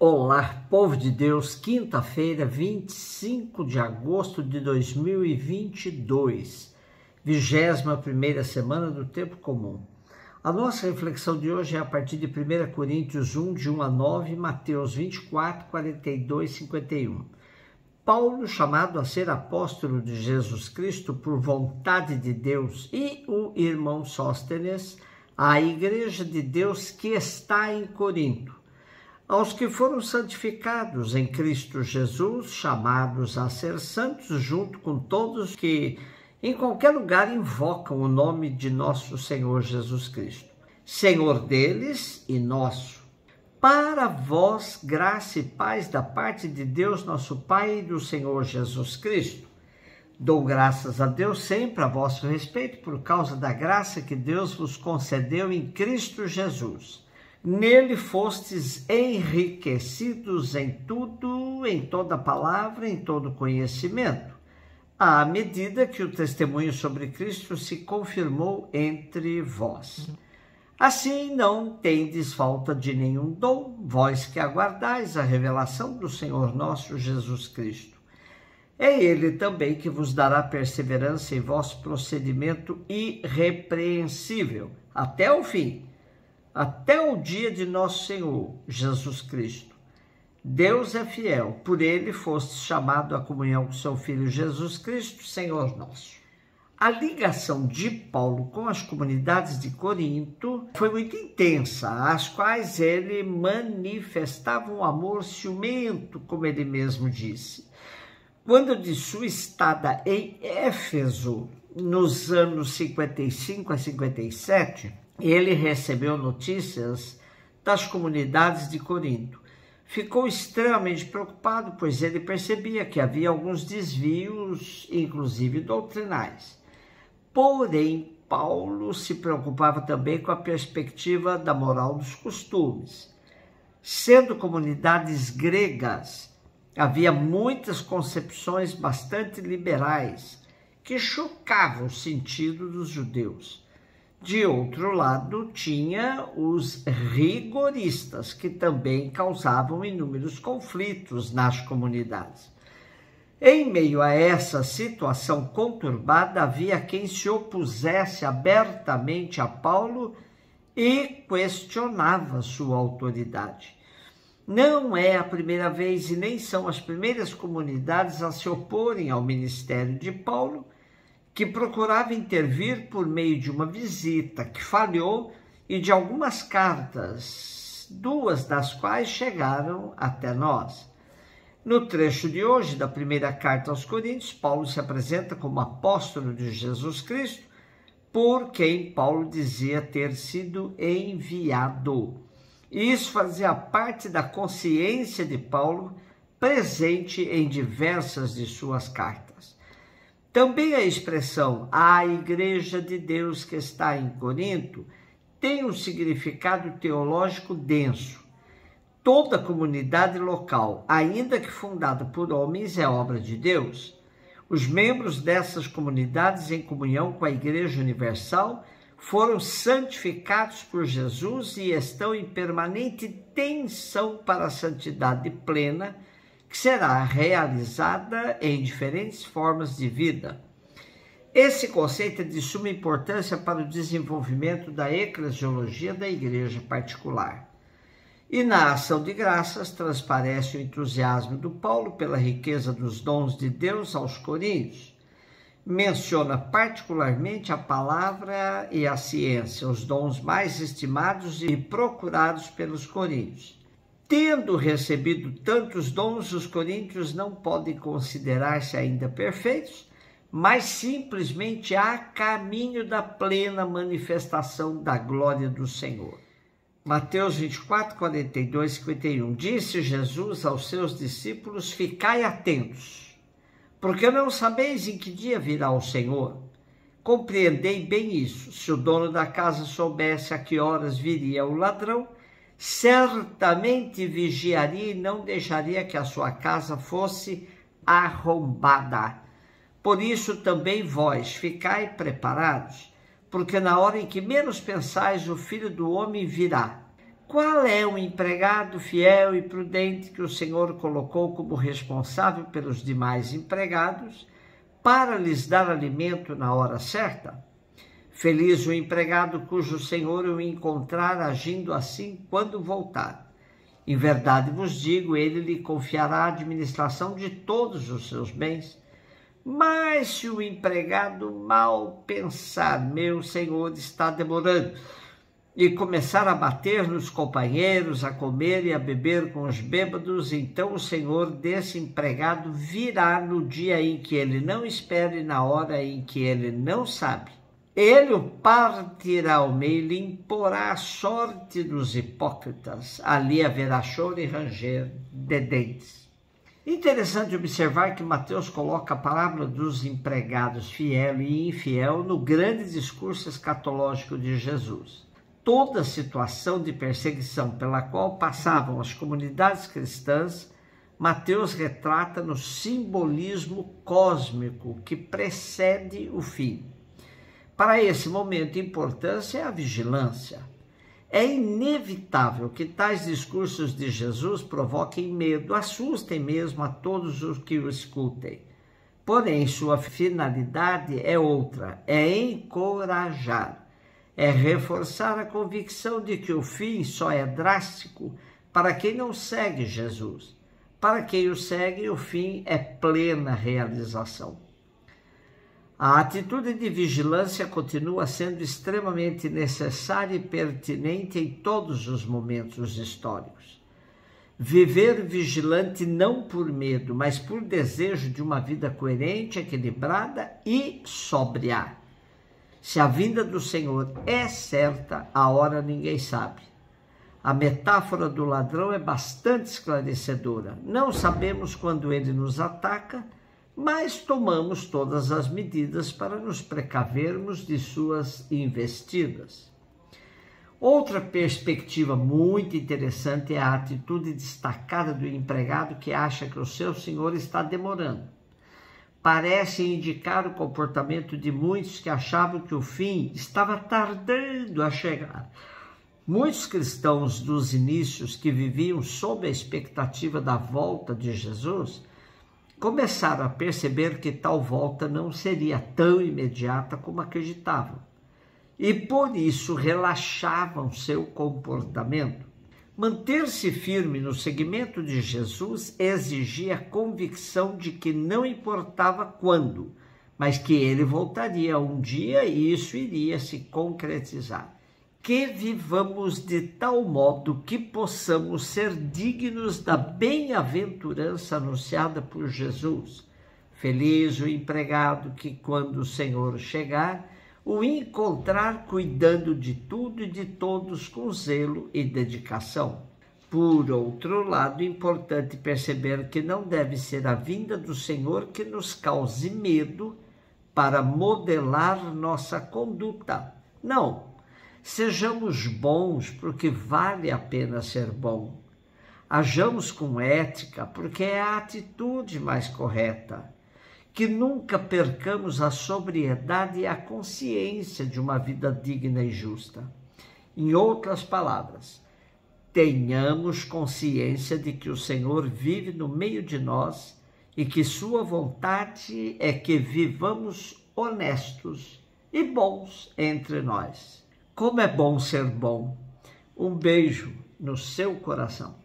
Olá, povo de Deus, quinta-feira, 25 de agosto de 2022, 21ª semana do Tempo Comum. A nossa reflexão de hoje é a partir de 1 Coríntios 1, de 1 a 9, Mateus 24, 42, 51. Paulo, chamado a ser apóstolo de Jesus Cristo por vontade de Deus, e o irmão Sóstenes, à igreja de Deus que está em Corinto, aos que foram santificados em Cristo Jesus, chamados a ser santos, junto com todos que em qualquer lugar invocam o nome de nosso Senhor Jesus Cristo, Senhor deles e nosso. Para vós, graça e paz da parte de Deus, nosso Pai, e do Senhor Jesus Cristo. Dou graças a Deus sempre a vosso respeito, por causa da graça que Deus vos concedeu em Cristo Jesus. Nele fostes enriquecidos em tudo, em toda palavra, em todo conhecimento, à medida que o testemunho sobre Cristo se confirmou entre vós. Assim não tendes falta de nenhum dom, vós que aguardais a revelação do Senhor nosso Jesus Cristo. É Ele também que vos dará perseverança em vosso procedimento irrepreensível, até o fim, até o dia de nosso Senhor Jesus Cristo. Deus é fiel, por ele foste chamado à comunhão com seu Filho Jesus Cristo, Senhor nosso. A ligação de Paulo com as comunidades de Corinto foi muito intensa, às quais ele manifestava um amor ciumento, como ele mesmo disse. Quando de sua estada em Éfeso, nos anos 55 a 57, ele recebeu notícias das comunidades de Corinto. Ficou extremamente preocupado, pois ele percebia que havia alguns desvios, inclusive doutrinais. Porém, Paulo se preocupava também com a perspectiva da moral dos costumes. Sendo comunidades gregas, havia muitas concepções bastante liberais que chocavam o sentido dos judeus. De outro lado, tinha os rigoristas, que também causavam inúmeros conflitos nas comunidades. Em meio a essa situação conturbada, havia quem se opusesse abertamente a Paulo e questionava sua autoridade. Não é a primeira vez e nem são as primeiras comunidades a se oporem ao ministério de Paulo, que procurava intervir por meio de uma visita que falhou e de algumas cartas, duas das quais chegaram até nós. No trecho de hoje da primeira carta aos Coríntios, Paulo se apresenta como apóstolo de Jesus Cristo, por quem Paulo dizia ter sido enviado. Isso fazia parte da consciência de Paulo, presente em diversas de suas cartas. Também a expressão "a igreja de Deus que está em Corinto" tem um significado teológico denso. Toda comunidade local, ainda que fundada por homens, é obra de Deus. Os membros dessas comunidades, em comunhão com a Igreja Universal, foram santificados por Jesus e estão em permanente tensão para a santidade plena, que será realizada em diferentes formas de vida. Esse conceito é de suma importância para o desenvolvimento da eclesiologia da igreja particular. E na ação de graças transparece o entusiasmo do Paulo pela riqueza dos dons de Deus aos coríntios. Menciona particularmente a palavra e a ciência, os dons mais estimados e procurados pelos coríntios. Tendo recebido tantos dons, os coríntios não podem considerar-se ainda perfeitos, mas simplesmente a caminho da plena manifestação da glória do Senhor. Mateus 24, 42 e 51. Disse Jesus aos seus discípulos: ficai atentos, porque não sabeis em que dia virá o Senhor. Compreendei bem isso. Se o dono da casa soubesse a que horas viria o ladrão, certamente vigiaria e não deixaria que a sua casa fosse arrombada. Por isso também vós ficai preparados, porque na hora em que menos pensais, o Filho do Homem virá. Qual é o empregado fiel e prudente que o Senhor colocou como responsável pelos demais empregados para lhes dar alimento na hora certa? Feliz o empregado cujo senhor o encontrar agindo assim quando voltar. Em verdade vos digo, ele lhe confiará a administração de todos os seus bens. Mas se o empregado mal pensar, meu senhor está demorando, e começar a bater nos companheiros, a comer e a beber com os bêbados, então o senhor desse empregado virá no dia em que ele não espera e na hora em que ele não sabe. Ele o partirá ao meio e lhe imporá a sorte dos hipócritas. Ali haverá choro e ranger de dentes. Interessante observar que Mateus coloca a palavra dos empregados fiel e infiel no grande discurso escatológico de Jesus. Toda a situação de perseguição pela qual passavam as comunidades cristãs, Mateus retrata no simbolismo cósmico que precede o fim. Para esse momento de importância é a vigilância. É inevitável que tais discursos de Jesus provoquem medo, assustem mesmo a todos os que o escutem. Porém, sua finalidade é outra, é encorajar, é reforçar a convicção de que o fim só é drástico para quem não segue Jesus. Para quem o segue, o fim é plena realização. A atitude de vigilância continua sendo extremamente necessária e pertinente em todos os momentos históricos. Viver vigilante não por medo, mas por desejo de uma vida coerente, equilibrada e sóbria. Se a vinda do Senhor é certa, a hora ninguém sabe. A metáfora do ladrão é bastante esclarecedora. Não sabemos quando ele nos ataca, mas tomamos todas as medidas para nos precavermos de suas investidas. Outra perspectiva muito interessante é a atitude destacada do empregado que acha que o seu senhor está demorando. Parece indicar o comportamento de muitos que achavam que o fim estava tardando a chegar. Muitos cristãos dos inícios que viviam sob a expectativa da volta de Jesus começaram a perceber que tal volta não seria tão imediata como acreditavam, e por isso relaxavam seu comportamento. Manter-se firme no seguimento de Jesus exigia a convicção de que não importava quando, mas que ele voltaria um dia e isso iria se concretizar. Que vivamos de tal modo que possamos ser dignos da bem-aventurança anunciada por Jesus. Feliz o empregado que, quando o Senhor chegar, o encontrar cuidando de tudo e de todos com zelo e dedicação. Por outro lado, é importante perceber que não deve ser a vinda do Senhor que nos cause medo para modelar nossa conduta. Não. Sejamos bons porque vale a pena ser bom. Hajamos com ética porque é a atitude mais correta. Que nunca percamos a sobriedade e a consciência de uma vida digna e justa. Em outras palavras, tenhamos consciência de que o Senhor vive no meio de nós e que sua vontade é que vivamos honestos e bons entre nós. Como é bom ser bom. Um beijo no seu coração.